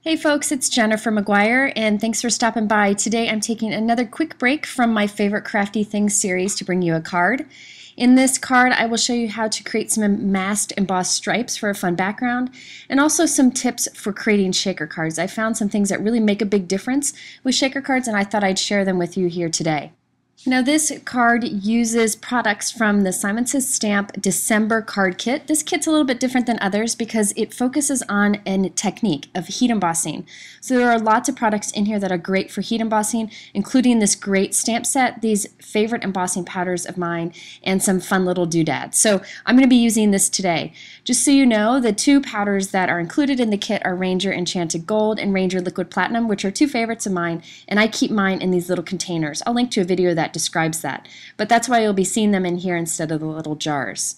Hey folks, it's Jennifer McGuire, and thanks for stopping by. Today I'm taking another quick break from my favorite crafty things series to bring you a card. In this card I will show you how to create some masked embossed stripes for a fun background, and also some tips for creating shaker cards. I found some things that really make a big difference with shaker cards, and I thought I'd share them with you here today. Now this card uses products from the Simon Says Stamp December card kit. This kit's a little bit different than others because it focuses on a technique of heat embossing. So there are lots of products in here that are great for heat embossing, including this great stamp set, these favorite embossing powders of mine, and some fun little doodads. So I'm going to be using this today. Just so you know, the two powders that are included in the kit are Ranger Enchanted Gold and Ranger Liquid Platinum, which are two favorites of mine, and I keep mine in these little containers. I'll link to a video that describes that, but that's why you'll be seeing them in here instead of the little jars.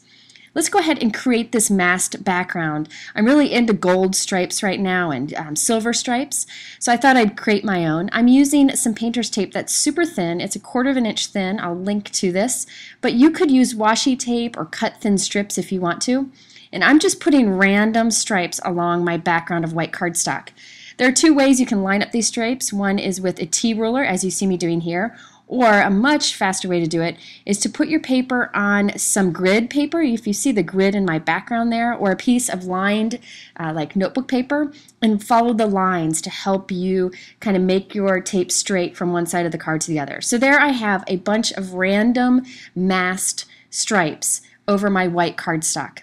Let's go ahead and create this masked background. I'm really into gold stripes right now and silver stripes, so I thought I'd create my own. I'm using some painter's tape that's super thin. It's 1/4 of an inch thin. I'll link to this, but you could use washi tape or cut thin strips if you want to. And I'm just putting random stripes along my background of white cardstock. There are two ways you can line up these stripes. One is with a T-ruler, as you see me doing here, or a much faster way to do it is to put your paper on some grid paper, if you see the grid in my background there, or a piece of lined like notebook paper, and follow the lines to help you kind of make your tape straight from one side of the card to the other. So there I have a bunch of random masked stripes over my white cardstock.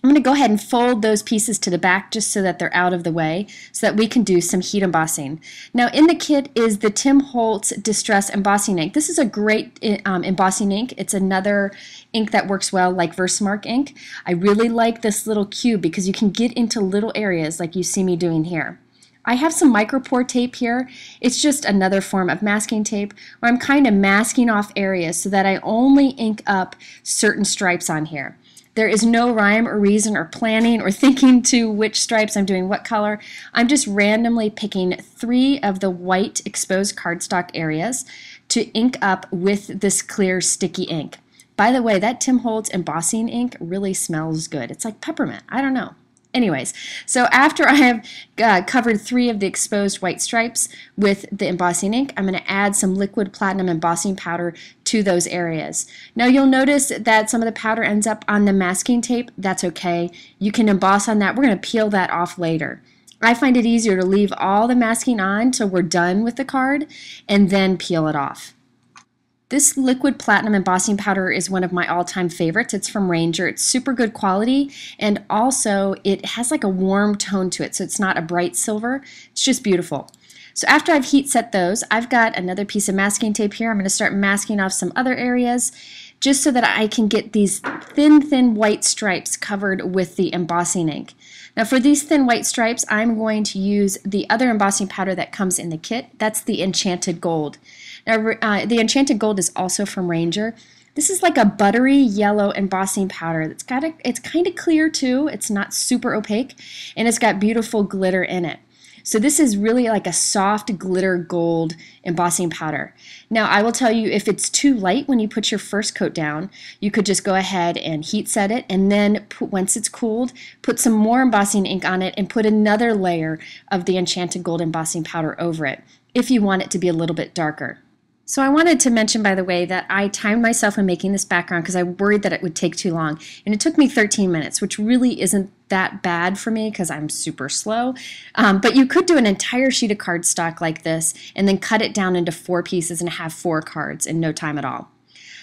I'm going to go ahead and fold those pieces to the back just so that they're out of the way so that we can do some heat embossing. Now in the kit is the Tim Holtz Distress Embossing Ink. This is a great embossing ink. It's another ink that works well like Versamark ink. I really like this little cube because you can get into little areas like you see me doing here. I have some micropore tape here. It's just another form of masking tape where I'm kind of masking off areas so that I only ink up certain stripes on here. There is no rhyme or reason or planning or thinking to which stripes I'm doing what color. I'm just randomly picking 3 of the white exposed cardstock areas to ink up with this clear sticky ink. By the way, that Tim Holtz embossing ink really smells good. It's like peppermint. I don't know. Anyways, so after I have covered 3 of the exposed white stripes with the embossing ink, I'm going to add some liquid platinum embossing powder to those areas. Now you'll notice that some of the powder ends up on the masking tape. That's okay. You can emboss on that. We're going to peel that off later. I find it easier to leave all the masking on till we're done with the card and then peel it off. This liquid platinum embossing powder is one of my all-time favorites. It's from Ranger. It's super good quality, and also it has like a warm tone to it, so it's not a bright silver. It's just beautiful. So after I've heat set those, I've got another piece of masking tape here. I'm going to start masking off some other areas just so that I can get these thin white stripes covered with the embossing ink. Now for these thin white stripes, I'm going to use the other embossing powder that comes in the kit. That's the Enchanted Gold. Now, the Enchanted Gold is also from Ranger. This is like a buttery yellow embossing powder. It's kind of clear too. It's not super opaque, and it's got beautiful glitter in it. So this is really like a soft glitter gold embossing powder. Now I will tell you, if it's too light when you put your first coat down, you could just go ahead and heat set it, and then once it's cooled, put some more embossing ink on it and put another layer of the Enchanted Gold embossing powder over it if you want it to be a little bit darker. So I wanted to mention, by the way, that I timed myself in making this background because I worried that it would take too long. And it took me 13 minutes, which really isn't that bad for me because I'm super slow. But you could do an entire sheet of cardstock like this and then cut it down into 4 pieces and have 4 cards in no time at all.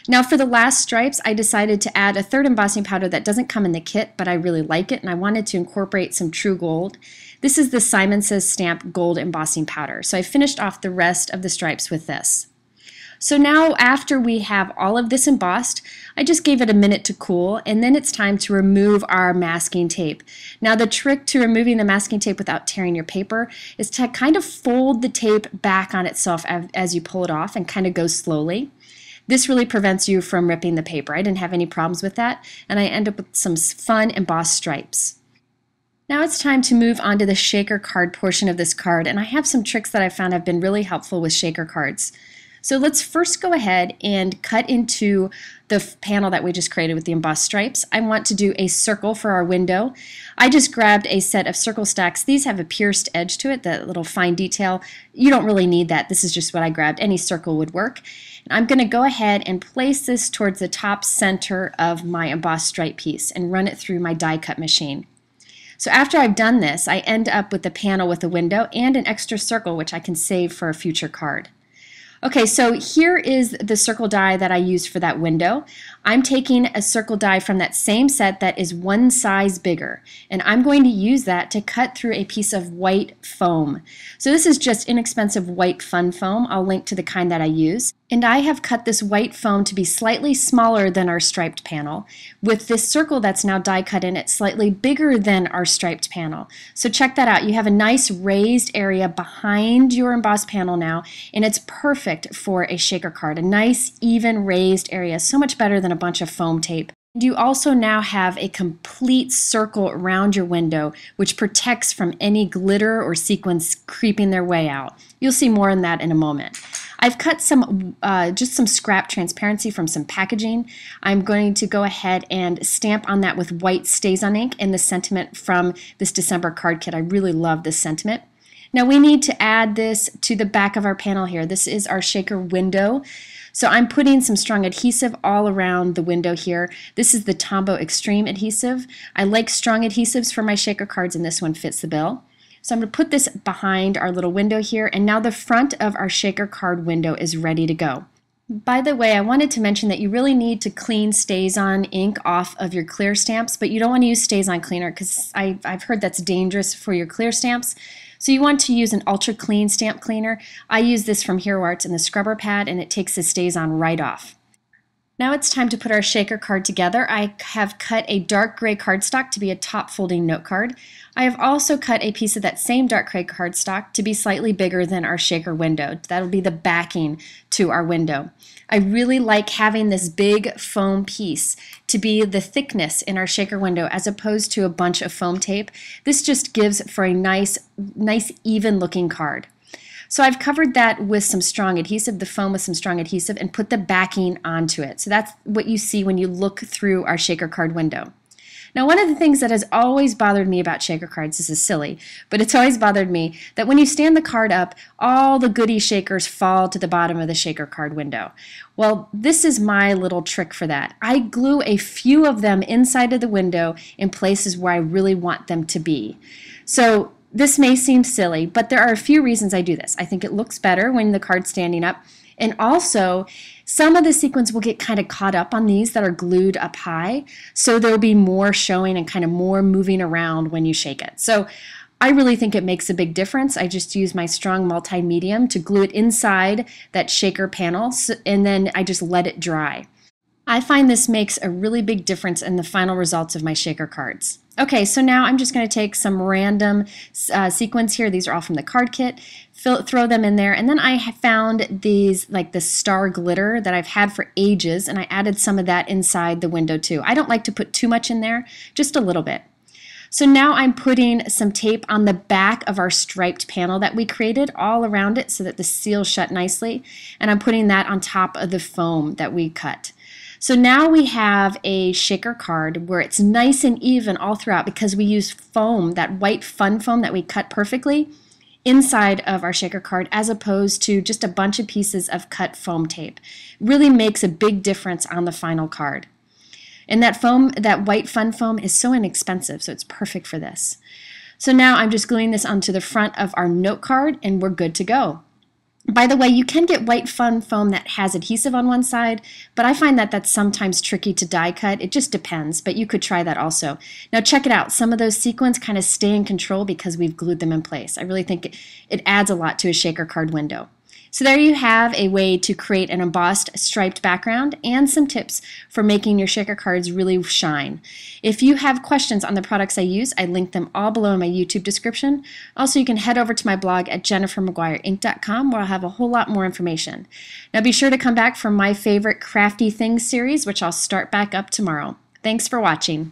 Now for the last stripes, I decided to add a third embossing powder that doesn't come in the kit, but I really like it, and I wanted to incorporate some true gold. This is the Simon Says Stamp Gold embossing powder. So I finished off the rest of the stripes with this. So now after we have all of this embossed, I just gave it a minute to cool, and then it's time to remove our masking tape. Now the trick to removing the masking tape without tearing your paper is to kind of fold the tape back on itself as you pull it off and kind of go slowly. This really prevents you from ripping the paper. I didn't have any problems with that, and I end up with some fun embossed stripes. Now it's time to move on to the shaker card portion of this card, and I have some tricks that I found have been really helpful with shaker cards. So let's first go ahead and cut into the panel that we just created with the embossed stripes. I want to do a circle for our window. I just grabbed a set of circle stacks. These have a pierced edge to it, that little fine detail. You don't really need that. This is just what I grabbed. Any circle would work. And I'm going to go ahead and place this towards the top center of my embossed stripe piece and run it through my die cut machine. So after I've done this, I end up with a panel with a window and an extra circle, which I can save for a future card. Okay, so here is the circle die that I used for that window. I'm taking a circle die from that same set that is one size bigger, and I'm going to use that to cut through a piece of white foam. So this is just inexpensive white fun foam. I'll link to the kind that I use. And I have cut this white foam to be slightly smaller than our striped panel, with this circle that's now die cut in it slightly bigger than our striped panel. So check that out. You have a nice raised area behind your embossed panel now, and it's perfect for a shaker card. A nice, even raised area, so much better than a bunch of foam tape. You also now have a complete circle around your window, which protects from any glitter or sequins creeping their way out. You'll see more on that in a moment. I've cut just some scrap transparency from some packaging. I'm going to go ahead and stamp on that with white StazOn ink and the sentiment from this December card kit. I really love this sentiment. Now we need to add this to the back of our panel here. This is our shaker window. So I'm putting some strong adhesive all around the window here. This is the Tombow Extreme adhesive. I like strong adhesives for my shaker cards, and this one fits the bill. So I'm going to put this behind our little window here, and now the front of our shaker card window is ready to go. By the way, I wanted to mention that you really need to clean StazOn ink off of your clear stamps, but you don't want to use StazOn cleaner because I've heard that's dangerous for your clear stamps. So you want to use an ultra clean stamp cleaner. I use this from Hero Arts in the scrubber pad, and it takes the StazOn right off. Now it's time to put our shaker card together. I have cut a dark gray cardstock to be a top folding note card. I have also cut a piece of that same dark gray cardstock to be slightly bigger than our shaker window. That'll be the backing to our window. I really like having this big foam piece to be the thickness in our shaker window as opposed to a bunch of foam tape. This just gives for a nice even looking card. So I've covered that with some strong adhesive, the foam with some strong adhesive, and put the backing onto it. So that's what you see when you look through our shaker card window. Now, one of the things that has always bothered me about shaker cards, this is silly, but it's always bothered me that when you stand the card up, all the goodie shakers fall to the bottom of the shaker card window. Well, this is my little trick for that. I glue a few of them inside of the window in places where I really want them to be. So this may seem silly, but there are a few reasons I do this. I think it looks better when the card's standing up, and also some of the sequins will get kind of caught up on these that are glued up high, so there'll be more showing and kind of more moving around when you shake it. So I really think it makes a big difference. I just use my strong multi-medium to glue it inside that shaker panel, and then I just let it dry. I find this makes a really big difference in the final results of my shaker cards. Okay, so now I'm just going to take some random sequins here. These are all from the card kit. Throw them in there, and then I have found these, like the star glitter that I've had for ages, and I added some of that inside the window too. I don't like to put too much in there, just a little bit. So now I'm putting some tape on the back of our striped panel that we created all around it so that the seals shut nicely, and I'm putting that on top of the foam that we cut. So now we have a shaker card where it's nice and even all throughout because we use foam, that white fun foam that we cut perfectly inside of our shaker card as opposed to just a bunch of pieces of cut foam tape. It really makes a big difference on the final card. And that foam, that white fun foam, is so inexpensive, so it's perfect for this. So now I'm just gluing this onto the front of our note card and we're good to go. By the way, you can get white fun foam that has adhesive on one side, but I find that that's sometimes tricky to die cut. It just depends, but you could try that also. Now check it out. Some of those sequins kind of stay in control because we've glued them in place. I really think it adds a lot to a shaker card window. So there you have a way to create an embossed striped background and some tips for making your shaker cards really shine. If you have questions on the products I use, I link them all below in my YouTube description. Also, you can head over to my blog at jennifermcguireinc.com where I'll have a whole lot more information. Now be sure to come back for my favorite crafty things series, which I'll start back up tomorrow. Thanks for watching.